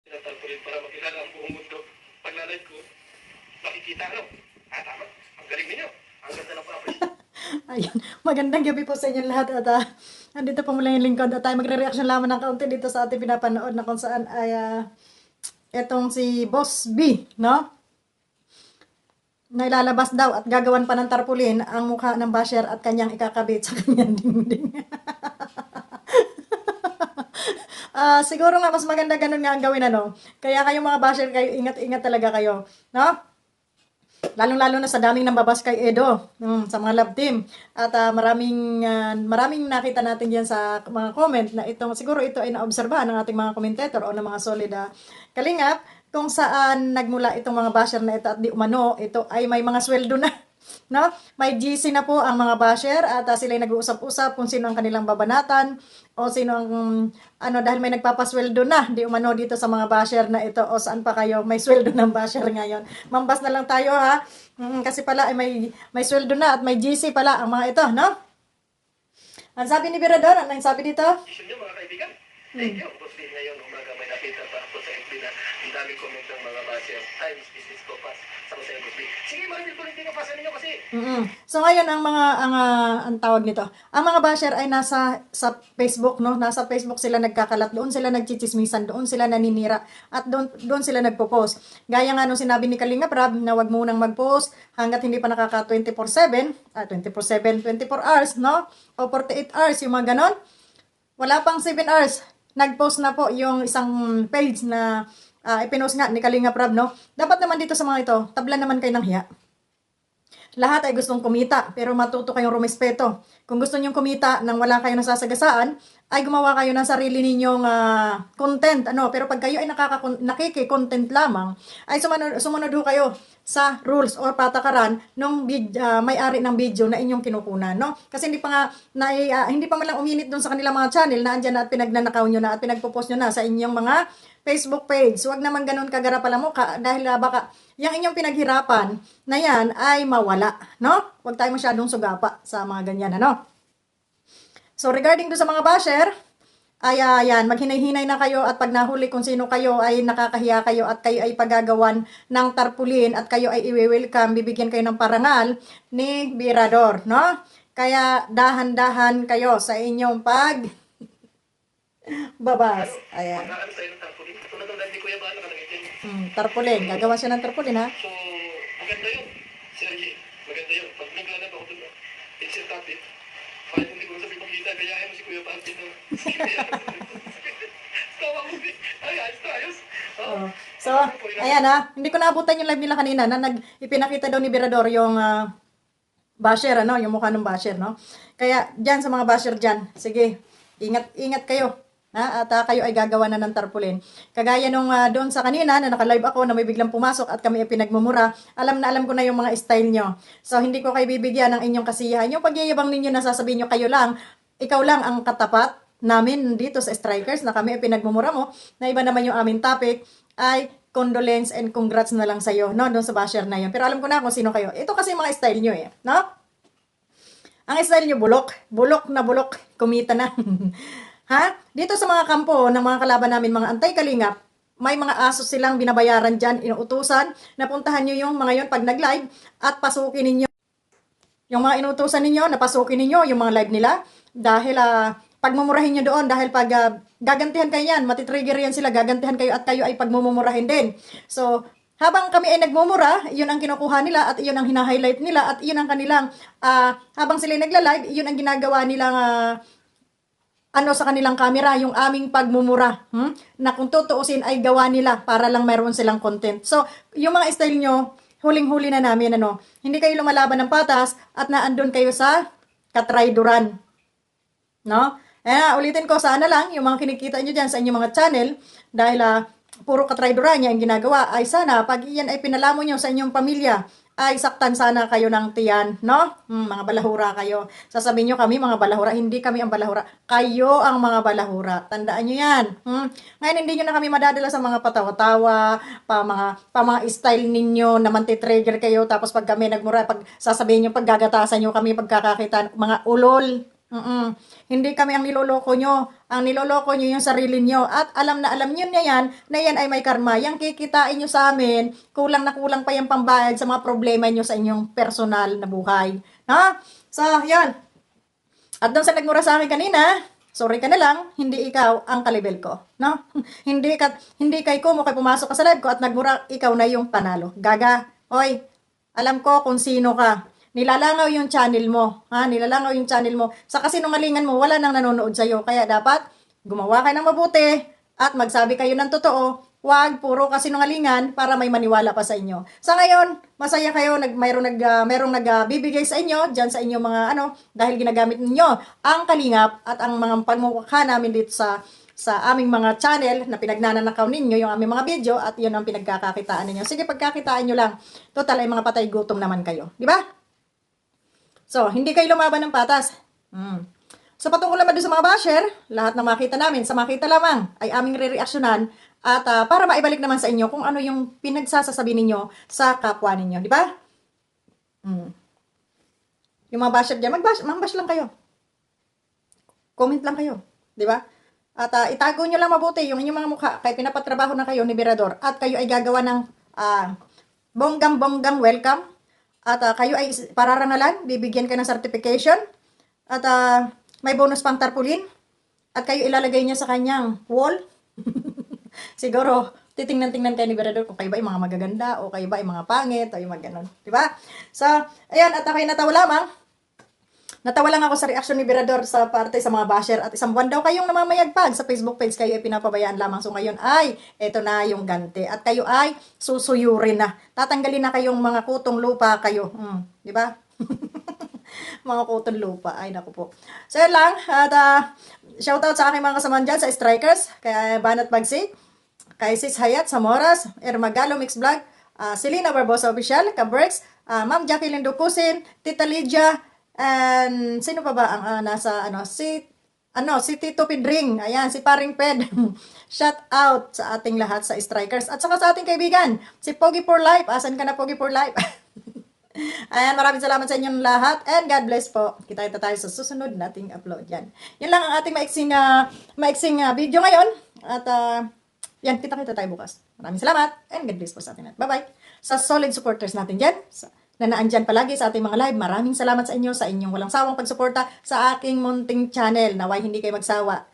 Tinatalpurin para makilala ang buong mundo. Paglalay ko, makikita ano? Tama. Ang galing ninyo. Ang ganda ng papers. Ayun, magandang gabi po sa inyo lahat at andito po mula yung lingkod at magre-reaction lamang ng kaunti dito sa ating pinapanood na kung saan ay etong si Boss B, no? Nailalabas daw at gagawan pa ng tarpaulin ang mukha ng basher at kanyang ikakabit sa kanyang dingding. Siguro nga mas maganda ganun nga ang gawin ano. Kaya kayo mga basher kayo, ingat-ingat talaga kayo, no? Lalong-lalo na sa daming nambabas kay Edo sa mga love team. At maraming nakita natin diyan sa mga comment na itong siguro ito ay naobserbahan ng ating mga commentator o ng mga solid kalingap kung saan nagmula itong mga basher na ito at di umano ito ay may mga sweldo na. No? May GC na po ang mga basher at sila ay nag-uusap-usap kung sino ang kanilang babanatan o sino ang dahil may nagpapasweldo na di umano dito sa mga basher na ito o saan pa kayo may sweldo ng basher ngayon. Mambas na lang tayo ha. Kasi pala ay may sweldo na at may GC pala ang mga ito, no? Ang sabi ni Virador, ano yung sabi dito? Issue nyo mga kaibigan. Thank you. Boss din ngayon umaga may nakita pa ako sa FB na ang daming comment ng mga basher. Ay, business ko pa sa Jose Boss B. Sige mga Pilipino, hindi ko pasan ninyo kasi. So ngayon ang tawag nito. Ang mga basher ay nasa sa Facebook, no? Nasa Facebook sila nagkakalat, doon sila nagchichismisan, doon sila naninira at doon sila nagpo-post. Gaya nga nung sinabi ni Kalinga Prab na wag munang mag-post hangga't hindi pa nakaka 24/7, 24/7, 24 hours, no? O 48 hours yung mga ganon. Wala pang 7 hours. Nag-post na po yung isang page na ipinost nga ni Kalinga Prab, no? Dapat naman dito sa mga ito, tabla naman kayo ng hiya. Lahat ay gustong kumita, pero matuto kayong rumespeto. Kung gusto ninyong kumita nang wala kayong nasasagasaan, ay gumawa kayo ng sarili ninyong content. Pero pag kayo ay nakiki-content lamang, ay sumunod ho kayo sa rules or patakaran ng may-ari ng video na inyong kinukunan, no? Kasi hindi pa man lang uminit doon sa kanilang mga channel na andyan na at pinagnanakaw nyo na at pinagpo-post nyo na sa inyong mga Facebook page. Huwag naman ganun kagara pala mo dahil baka yung inyong pinaghirapan na yan ay mawala, no? Huwag tayo masyadong sugapa sa mga ganyan, ano? So, regarding do sa mga basher, ay yan, maghinay-hinay na kayo at pag nahuli kung sino kayo ay nakakahiya kayo at kayo ay pagagawan ng tarpaulin at kayo ay i-welcome, bibigyan kayo ng parangal ni Virador, no? Kaya dahan-dahan kayo sa inyong babas. Ayan. Mag-aano tayo ng tarpaulin. Tulad ng dahil ni Kuya Bala ka nangyayin. Tarpaulin. Gagawa siya ng tarpaulin, ha? So, maganda yun. Sergi, maganda yun. Pag naglalab ako doon, it's a topic. Kahit hindi ko sabi pagkita, gayahin mo si Kuya Bala dito. Tawa mo, ay, ayos. So, ayan ha. Hindi ko naabutan yung live nila kanina na ipinakita daw ni Virador yung basher, yung mukha ng basher, no? Kaya, dyan sa mga basher dyan, sige, ingat kayo. At kayo ay gagawa na ng tarpaulin. Kagaya nung doon sa kanina na naka-live ako na may biglang pumasok at kami ay pinagmumura, alam na alam ko na yung mga style nyo. So, hindi ko kayo bibigyan ng inyong kasiyahan. Yung pagyayabang ninyo na sasabihin nyo kayo lang, ikaw lang ang katapat namin dito sa Strikers na kami ay pinagmumura mo, na iba naman yung aming topic, ay condolence and congrats na lang sa'yo, no? Doon sa basher na yun. Pero alam ko na kung sino kayo. Ito kasi mga style nyo no? Ang style nyo, bulok. Bulok na bulok. Kumita na. Ha? Dito sa mga kampo ng mga kalaban namin, mga antay-kalingap, may mga aso silang binabayaran dyan, inuutusan. Napuntahan nyo yung mga yon pag nag-live at pasukin ninyo. Yung mga inuutusan ninyo, napasukin ninyo yung mga live nila. Dahil pagmumurahin nyo doon, dahil pag gagantihan kayo yan, matitrigger yan sila, gagantihan kayo at kayo ay pagmumurahin din. So, habang kami ay nagmumura, yun ang kinukuha nila at yun ang hina-highlight nila at yun ang kanilang, habang sila nagla-live, yun ang ginagawa nilang sa kanilang camera, yung aming pagmumura, na kung tutuusin ay gawa nila para lang meron silang content. So, yung mga style nyo, huling-huli na namin, hindi kayo lumalaban ng patas at naandun kayo sa katrayduran. No? Ulitin ko, sana lang, yung mga kinikita nyo dyan sa inyong mga channel, dahil puro katrayduran niya ang ginagawa, ay sana, pag iyan ay pinalamo nyo sa inyong pamilya, ay saktan sana kayo ng tiyan, no? Mga balahura kayo. Sasabihin nyo kami mga balahura, hindi kami ang balahura. Kayo ang mga balahura. Tandaan nyo yan. Ngayon hindi nyo na kami madadala sa mga patawa-tawa, pa mga style ninyo na mantitrigger kayo, tapos pag kami nagmura, pag sasabihin nyo, paggagatasan nyo kami, pagkakakita, mga ulol. Mm. Hindi kami ang niloloko nyo. Ang niloloko nyo yung sarili nyo. At alam na alam nyo na yan ay may karma. Yang kikitain nyo sa amin, kulang na kulang pa yung pambayad sa mga problema nyo sa inyong personal na buhay. Ha? So, yan. At doon sa nagmura sa akin kanina, sorry ka na lang, hindi ikaw ang kalibel ko. No? Hindi kay Kumo kay pumasok ka sa live ko at nagmura, ikaw na yung panalo. Gaga, oy, alam ko kung sino ka. Nilalangaw yung channel mo. Ha? Nilalangaw yung channel mo. Sa kasinungalingan mo, wala nang nanonood sa'yo. Kaya dapat, gumawa kayo ng mabuti at magsabi kayo ng totoo. Huwag puro kasinungalingan para may maniwala pa sa inyo. Sa ngayon, masaya kayo, mayroong nagbibigay sa inyo, dyan sa inyong mga dahil ginagamit ninyo ang kalingap at ang mga pagmumukha namin dito sa aming mga channel na pinagnanakaw ninyo yung aming mga video at yun ang pinagkakakitaan ninyo. Sige, pagkakitaan nyo lang. Total ay mga patay gutom naman kayo. Di ba? So, hindi kayo lumaban ng patas. So, patungkol naman doon sa mga basher, lahat na makita namin, sa makita lamang, ay aming re-reaksyonan at para maibalik naman sa inyo kung ano yung pinagsasasabi ninyo sa kapwa ninyo. Di ba? Yung mga basher dyan, mag-bash lang kayo. Comment lang kayo. Di ba? At itago nyo lang mabuti yung inyong mga mukha kaya pinapatrabaho na kayo ni Mirador at kayo ay gagawa ng bonggang-bonggang welcome. At kayo ay pararangalan, bibigyan ka ng certification. At may bonus pang tarpaulin. At kayo ilalagay niya sa kanyang wall. Siguro, titingnan-tingnan kayo ni Mirador kung kayo ba ay mga magaganda o kayo ba ay mga pangit o yung mga ganon. Diba? So, ayan, at ako'y natawa lamang. Natawa lang ako sa reaksyon ni Mirador sa parte sa mga basher at isang buwan daw kayong namamayagpag sa Facebook page kayo ay pinapabayaan lamang. So ngayon ay, eto na yung ganti. At kayo ay susuyurin na. Tatanggalin na kayong mga kutong lupa kayo. Di ba? Mga kutong lupa. Ay, naku po. So yun lang. At shoutout sa aking mga kasamahan dyan sa Strikers. Kaya Banat Bagsi. Kay Sis Hayat Samoras. Ermagalo Mix Vlog. Selena Barbosa Official. Kabrix. Ma'am Jacqueline Ducusin. Tita Lydia. And sino pa ba ang si Tito Pedring, ayan, si Paring Ped. Shout out sa ating lahat sa Strikers at saka sa ating kaibigan, si Pogi for Life. Asan ka na, Pogi for Life? Ayan, maraming salamat sa inyong lahat and God bless po. Kita-kita tayo sa susunod nating upload yan. Yan lang ang ating maiksing video ngayon at yan, kita-kita tayo bukas. Maraming salamat and God bless po sa atin. Bye-bye. Sa solid supporters natin dyan, na naandyan palagi sa ating mga live. Maraming salamat sa inyo, sa inyong walang sawang pagsuporta sa aking munting channel. Naway hindi kayo magsawa.